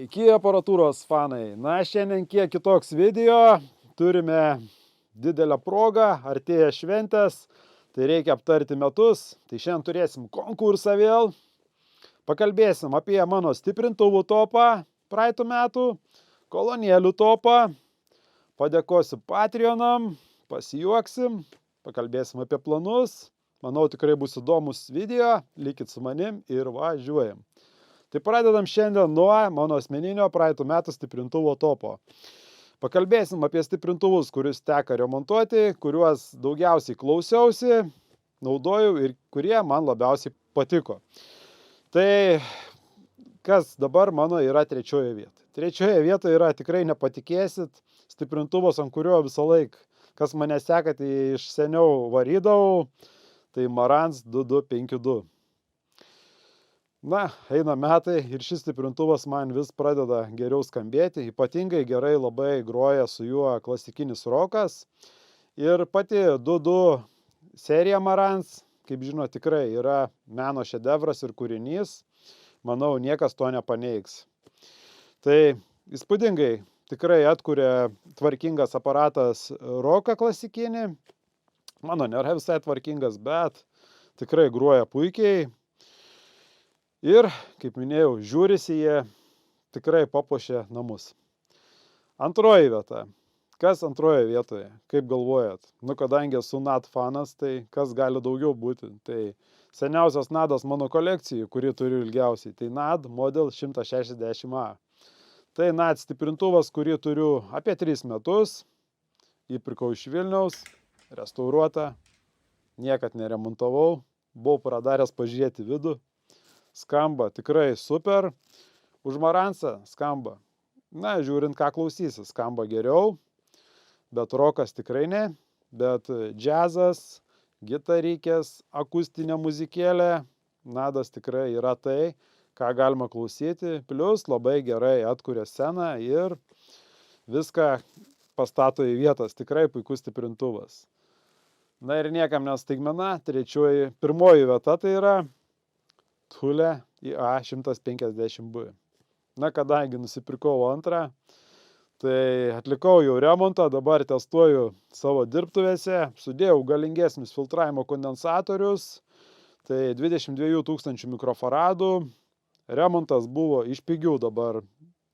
Sveiki aparatūros fanai. Na, šiandien kiek kitoks video. Turime didelę progą, artėja šventės, tai reikia aptarti metus. Tai šiandien turėsim konkursą vėl. Pakalbėsim apie mano stiprintuvų topą praeitų metų, kolonėlių topą. Padėkosiu Patreonam, pasijuoksim, pakalbėsim apie planus. Manau, tikrai bus įdomus video. Likit su manim ir važiuojam. Tai pradedam šiandien nuo mano asmeninio praeitų metų stiprintuvo topo. Pakalbėsim apie stiprintuvus, kuriuos teka remontuoti, kuriuos daugiausiai klausiausi, naudojau ir kurie man labiausiai patiko. Tai kas dabar mano yra trečioje vietoje. Trečioje vietoje yra, tikrai nepatikėsit, stiprintuvas, ant kurio visą laiką, kas mane seka, tai iš seniau varydavau, tai Marantz 2252. Na, eina metai ir šis stiprintuvas man vis pradeda geriau skambėti, ypatingai gerai labai groja su juo klasikinis rokas. Ir pati 22 serija Marantz, kaip žino, tikrai yra meno šedevras ir kūrinys. Manau, niekas to nepaneigs. Tai įspūdingai tikrai atkuria tvarkingas aparatas roką klasikinį. Mano nėra visai tvarkingas, bet tikrai groja puikiai. Ir, kaip minėjau, žiūrisi jie, tikrai papuošia namus. Antroji vieta. Kas antroje vietoje? Kaip galvojat? Nu, kadangi esu NAD fanas, tai kas gali daugiau būti? Tai seniausias NADas mano kolekcijai, kurį turiu ilgiausiai, tai NAD Model 160A. Tai NAD stiprintuvas, kurį turiu apie 3 metus. Jį pirkau iš Vilniaus, restauruota, niekad neremontavau, buvau pradaręs pažiūrėti vidų. Skamba tikrai super, už Marantzą skamba. Na, žiūrint, ką klausysi, skamba geriau, bet rokas tikrai ne, bet džiazas, gitarykės, akustinė muzikėlė, NADas tikrai yra tai, ką galima klausyti, plus labai gerai atkuria sceną ir viską pastato į vietas, tikrai puikus stiprintuvas. Na ir niekam nestaigmena, pirmoji vieta tai yra Thule IA150B. Na, kadangi nusipirkau antrą, tai atlikau jau remontą, dabar testuoju savo dirbtuvėse, sudėjau galingesnius filtravimo kondensatorius, tai 22 000 mikrofaradų, remontas buvo iš pigių dabar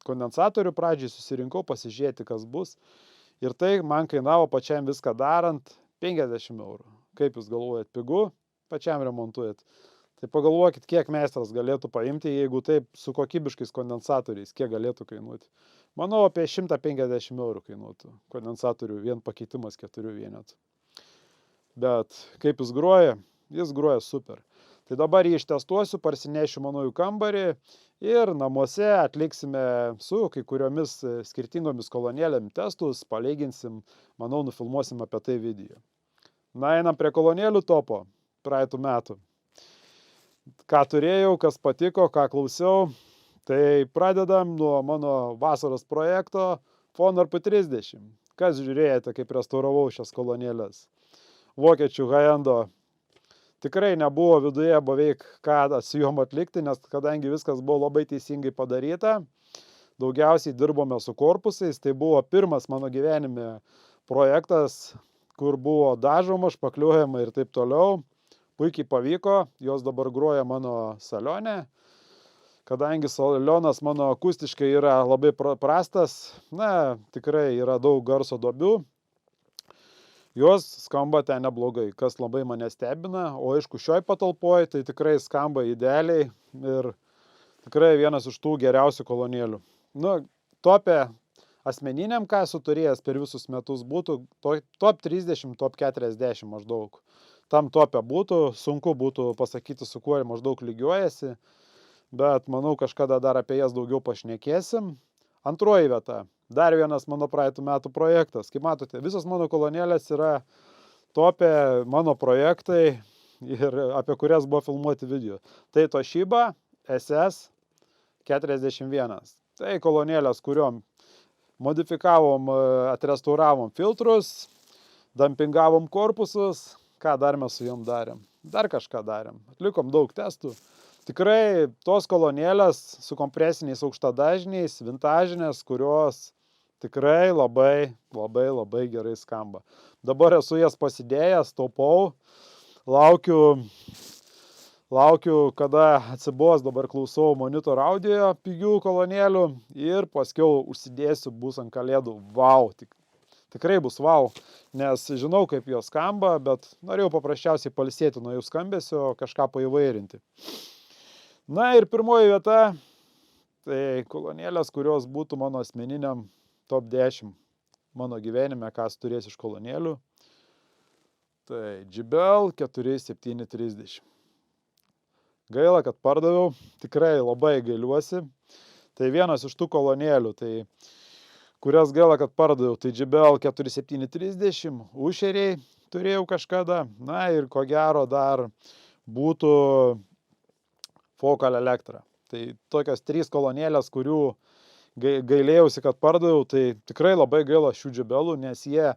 kondensatorių, pradžiai susirinkau pasižiūrėti, kas bus, ir tai man kainavo pačiam viską darant 50 eurų. Kaip jūs galvojat, pigu? Pačiam remontuojat. Tai pagalvokit, kiek meistras galėtų paimti, jeigu taip su kokybiškais kondensatoriais, kiek galėtų kainuoti. Manau, apie 150 eurų kainuotų kondensatorių vien pakeitimas 4 vienetų. Bet kaip jis groja super. Tai dabar jį ištestuosiu, parsinešiu mano į kambarį ir namuose atliksime su kai kuriomis skirtingomis kolonėlėm testus, palyginsim, manau, nufilmuosim apie tai video. Na, einam prie kolonėlių topo praeitų metų. Ką turėjau, kas patiko, ką klausiau, tai pradedam nuo mano vasaros projekto Fonor P30. Kas žiūrėjote, kaip restauravau šias kolonėlės? Vokiečių high-endo. Tikrai nebuvo viduje beveik ką su jom atlikti, nes kadangi viskas buvo labai teisingai padaryta, daugiausiai dirbome su korpusais, tai buvo pirmas mano gyvenime projektas, kur buvo dažoma, špakliuojama ir taip toliau. Puikiai pavyko, jos dabar groja mano salione, kadangi salionas mano akustiškai yra labai prastas, na, tikrai yra daug garso duobių, jos skamba ten neblogai, kas labai mane stebina, o aišku, šioj patalpoj tai tikrai skamba idealiai ir tikrai vienas iš tų geriausių kolonėlių. Nu, topė asmeniniam, ką esu turėjęs per visus metus, būtų top 30, top 40 maždaug. Tam topė būtų, sunku būtų pasakyti, su kuo maždaug lygiuojasi, bet manau, kažkada dar apie jas daugiau pašnekėsim. Antroji vieta. Dar vienas mano praeitų metų projektas. Kaip matote, visos mano kolonėlės yra topė mano projektai ir apie kurias buvo filmuoti video. Tai Toshiba SS41. Tai kolonėlės, kuriuom modifikavom, atrestauravom filtrus, dampingavom korpusus. Ką dar mes su jom darėm? Dar kažką darėm. Atlikom daug testų. Tikrai tos kolonėlės su kompresiniais aukštadažniais, vintažinės, kurios tikrai labai gerai skamba. Dabar esu jas pasidėjęs, taupau, laukiu, kada atsibos, dabar klausau monitor audio pigių kolonėlių ir paskiau užsidėsiu, bus ant kalėdų. Vau, tikrai bus vau, nes žinau, kaip jos skamba, bet norėjau paprasčiausiai pailsėti nuo jų skambesio, kažką paįvairinti. Na ir pirmoji vieta, tai kolonėlės, kurios būtų mano asmeniniam top 10 mano gyvenime, kas turės iš kolonėlių. Tai JBL 4730. Gaila, kad pardaviau, tikrai labai gailiuosi. Tai vienas iš tų kolonėlių, kurias gaila, kad pardaviau, tai JBL 4730, ušeriai turėjau kažkada. Na ir ko gero dar būtų Focal Electra. Tai tokios 3 kolonėlės, kurių gailėjausi, kad pardaviau, tai tikrai labai gaila šių JBL-ų, nes jie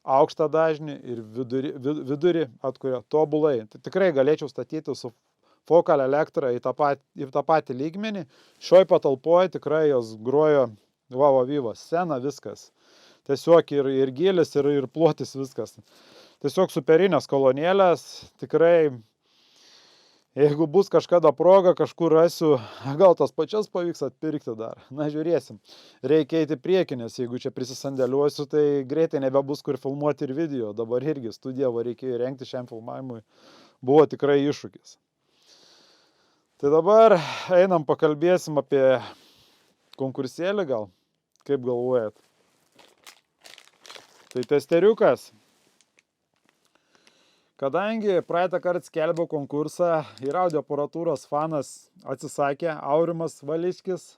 aukštą dažnį ir vidurį atkuria tobulai. Tai tikrai galėčiau statyti su Focal Electra į tą patį lygmenį. Šioj patalpoje tikrai jos grojo viva, scena, viskas. Tiesiog ir gilis, ir plotis, viskas. Tiesiog superinės kolonėlės, tikrai. Jeigu bus kažkada proga, kažkur rasiu, gal tas pačias pavyks atpirkti dar. Na, žiūrėsim. Reikia eiti prieki, nes jeigu čia prisisandėliuosiu, tai greitai nebebus kur filmuoti ir video. Dabar irgi studiją reikėjo įrengti šiam filmavimui. Buvo tikrai iššūkis. Tai dabar einam pakalbėsim apie konkursėlį gal. Kaip galvojat? Tai testeriukas. Kadangi praeitą kartą skelbiau konkursą ir audio aparatūros fanas atsisakė, Aurimas Valickis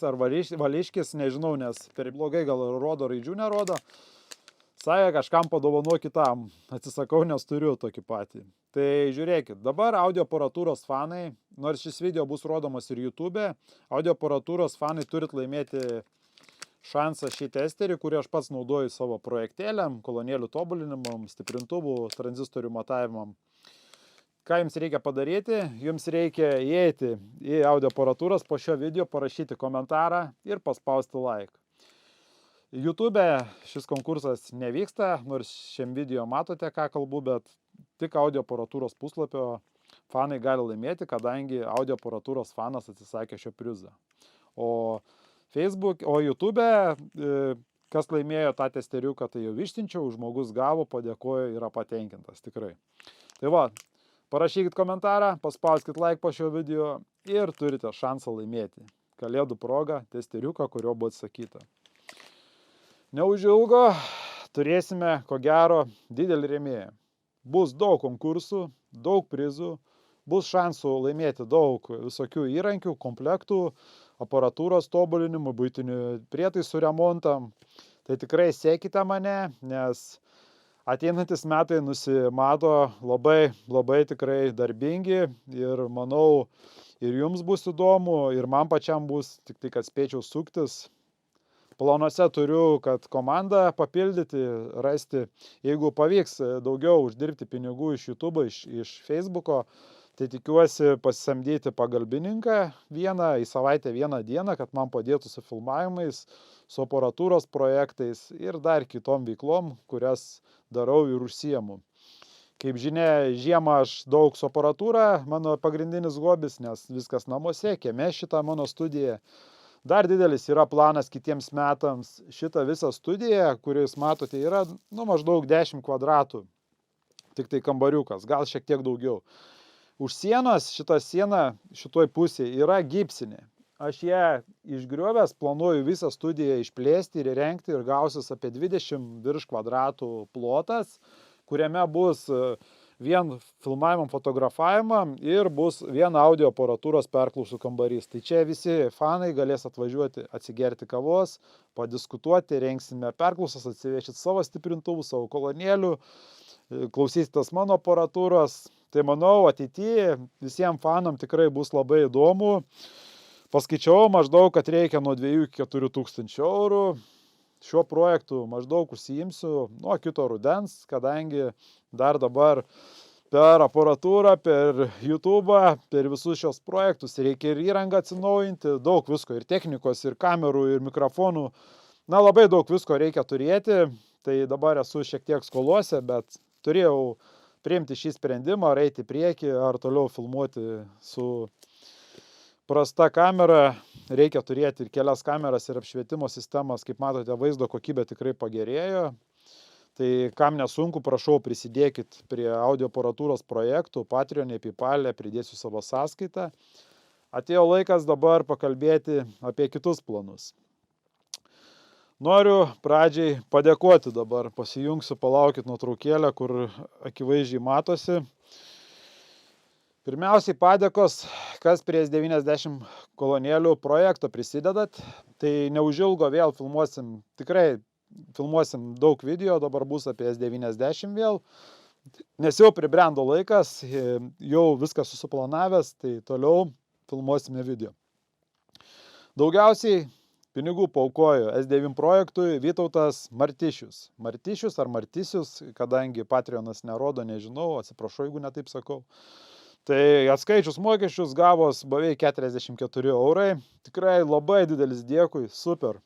ar Vališkis, nežinau, nes per blogai gal rodo, raidžių nerodo, sakė, kažkam padovano kitam, atsisakau, nes turiu tokį patį. Tai žiūrėkit, dabar audio aparatūros fanai, nors šis video bus rodomas ir YouTube, audio aparatūros fanai turit laimėti šansą šį testerį, kurį aš pats naudoju savo projektėliam, kolonėlių tobulinimam, stiprintuvų, tranzistorių matavimam. Ką jums reikia padaryti? Jums reikia įeiti į audio aparatūras po šio video, parašyti komentarą ir paspausti like. YouTube šis konkursas nevyksta, nors šiam video matote, ką kalbu, bet tik audio aparatūros puslapio fanai gali laimėti, kadangi audio aparatūros fanas atsisakė šio prizą. O YouTube, kas laimėjo tą testeriuką, tai jau išsiunčiau, žmogus gavo, padėkojo, yra patenkintas, tikrai. Tai va, parašykit komentarą, paspauskit like po šio video ir turite šansą laimėti kalėdų proga testeriuką, kurio buvo atsakyta. Neužilgo turėsime, ko gero, didelį rėmėją. Bus daug konkursų, daug prizų, bus šansų laimėti daug visokių įrankių, komplektų, aparatūros tobulinimų, buitinių prietaisų remontam. Tai tikrai sekite mane, nes ateinantis metai nusimato labai tikrai darbingi ir manau, ir jums bus įdomu, ir man pačiam bus, tik tai, kad spėčiau suktis. Planuose turiu, kad komandą papildyti, rasti, jeigu pavyks daugiau uždirbti pinigų iš YouTube, iš Facebooko, tai tikiuosi pasisamdyti pagalbininką į savaitę vieną dieną, kad man padėtų su filmavimais, su aparatūros projektais ir dar kitom veiklom, kurias darau ir užsiemu. Kaip žinia, žiemą aš daug su aparatūra, mano pagrindinis hobis, nes viskas namuose, kieme šitą mano studiją. Dar didelis yra planas kitiems metams. Šitą visą studiją, kuris matote, yra maždaug 10 kvadratų. Tik tai kambariukas, gal šiek tiek daugiau. Už sienos, šita siena šitoj pusėje yra gipsinė. Aš ją išgriovęs, planuoju visą studiją išplėsti ir įrengti ir gausis apie 20 virš kvadratų plotas, kuriame bus vien filmavimam, fotografavimam ir bus vien audio aparatūros perklausų kambarys. Tai čia visi fanai galės atvažiuoti, atsigerti kavos, padiskutuoti, rengsime perklausas, atsivešit savo stiprintuvų, savo kolonėlių, klausysitės mano aparatūros. Tai manau, ateityje visiems fanam tikrai bus labai įdomu. Paskaičiau maždaug, kad reikia nuo 2 iki 4 tūkstančių eurų. Šiuo projektu maždaug užsiimsiu nuo kito rudens, kadangi dar dabar per aparatūrą, per YouTube'ą, per visus šios projektus. Reikia ir įrangą atsinaujinti, daug visko, ir technikos, ir kamerų, ir mikrofonų. Na, labai daug visko reikia turėti. Tai dabar esu šiek tiek skolose, bet turėjau priimti šį sprendimą, ar eiti į priekį, ar toliau filmuoti su prasta kamera. Reikia turėti ir kelias kameras, ir apšvietimo sistemas. Kaip matote, vaizdo kokybė tikrai pagerėjo. Tai kam nesunku, prašau, prisidėkit prie audio aparatūros projektų, Patreon'e, PayPal'e, pridėsiu savo sąskaitą. Atėjo laikas dabar pakalbėti apie kitus planus. Noriu pradžiai padėkoti dabar, pasijungsiu, palaukit nuotraukėlę, kur akivaizdžiai matosi. Pirmiausiai padėkos, kas prie S90 kolonėlių projekto prisidedat. Tai neužilgo vėl filmuosim daug video, dabar bus apie S90 vėl, nes jau pribrendo laikas, jau viską susiplanavęs, tai toliau filmuosime video. Daugiausiai pinigų paaukojo S9 projektui Vytautas Martišius. Martišius ar Martisius, kadangi Patreonas nerodo, nežinau, atsiprašau, jeigu netaip sakau. Tai atskaičius mokesčius gavos beveik 44 eurai. Tikrai labai didelis dėkui, super.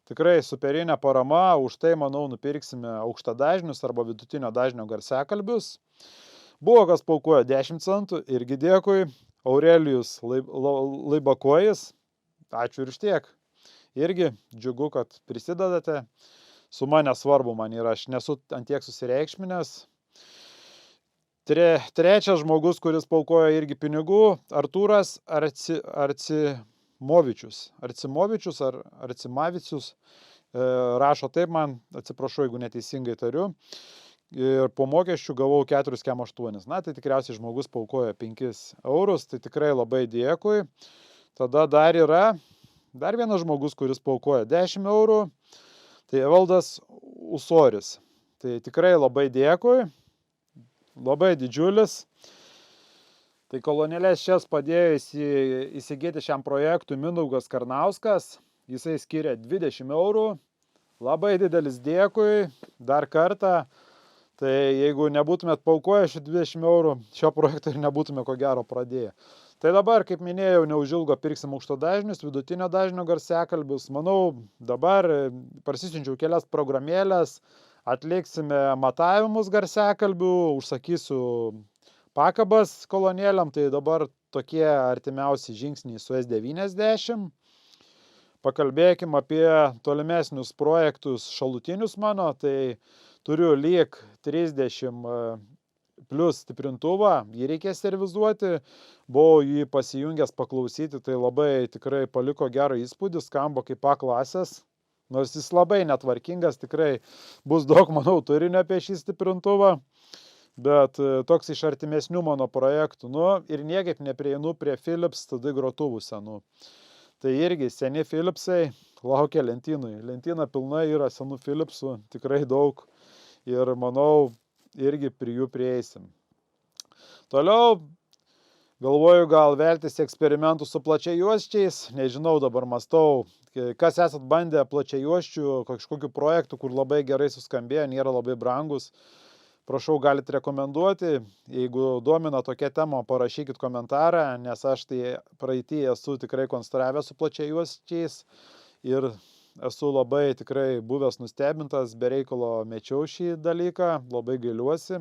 Tikrai superinė parama, už tai, manau, nupirksime aukštadažnius arba vidutinio dažnio garsiakalbius. Buvo kas paukojo 10 centų, irgi dėkui. Aurelijus Laibakojis, ačiū ir tiek. Irgi džiugu, kad prisidedate. Suma nesvarbu man yra, aš nesu ant tiek susireikšminęs. Trečias žmogus, kuris paukojo irgi pinigų, Artūras Arcimovičius ar Arcimavicius, rašo taip man, atsiprašau, jeigu neteisingai tariu. Ir po mokesčių gavau 4,8. Na, tai tikriausiai žmogus paukojo 5 eurus, tai tikrai labai dėkui. Tada dar vienas žmogus, kuris paukojo 10 eurų, tai Evaldas Usoris. Tai tikrai labai dėkui, labai didžiulis. Tai kolonėlės šias padėjo įsigyti šiam projektui Mindaugas Karnauskas, jisai skiria 20 eurų. Labai didelis dėkui, dar kartą. Tai jeigu nebūtumėt paukoję šį 20 eurų, šio projekto ir nebūtume ko gero pradėję. Tai dabar, kaip minėjau, neužilgo pirksim aukštadažnius, vidutinio dažnio garsiakalbius. Manau, dabar parsisiunčiau kelias programėlės, atliksime matavimus garsiakalbių, užsakysiu pakabas kolonėliam, tai dabar tokie artimiausi žingsniai su S90. Pakalbėkim apie tolimesnius projektus šalutinius mano, tai turiu lyg 30 plus stiprintuvą, jį reikės servizuoti, buvau jį pasijungęs paklausyti, tai labai tikrai paliko gerą įspūdį, skamba kaip A klasės, nors jis labai netvarkingas, tikrai bus daug, manau, turinio apie šį stiprintuvą, bet toks iš artimesnių mano projektų, ir niekaip neprieinu prie Philips TD grotuvų senų. Tai irgi seni Philipsai laukia lentynui. Lentyna pilna yra senų Philipsų, tikrai daug. Ir manau, irgi prie jų prieisim. Toliau galvoju gal veltis eksperimentų su plačiajuosčiais. Nežinau, dabar mąstau, kas esat bandę plačiajuosčių kažkokių projektų, kur labai gerai suskambėjo, nėra labai brangus. Prašau, galite rekomenduoti. Jeigu domina tokia tema, parašykit komentarą, nes aš tai praeitį esu tikrai konstravęs su plačiajuosčiais ir esu labai tikrai buvęs nustebintas, be reikalo mečiau šį dalyką, labai gailiuosi.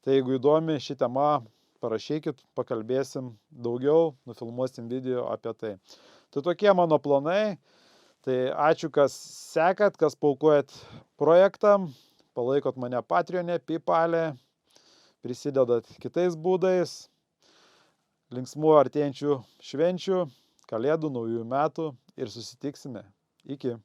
Tai jeigu įdomi ši tema, parašykit, pakalbėsim daugiau, nufilmuosim video apie tai. Tai tokie mano planai. Tai ačiū, kas sekat, kas paukojat projektam. Palaikot mane Patreon'e, PayPal'e, prisidedat kitais būdais. Linksmų artėjančių švenčių, kalėdų, naujųjų metų ir susitiksime. Iki.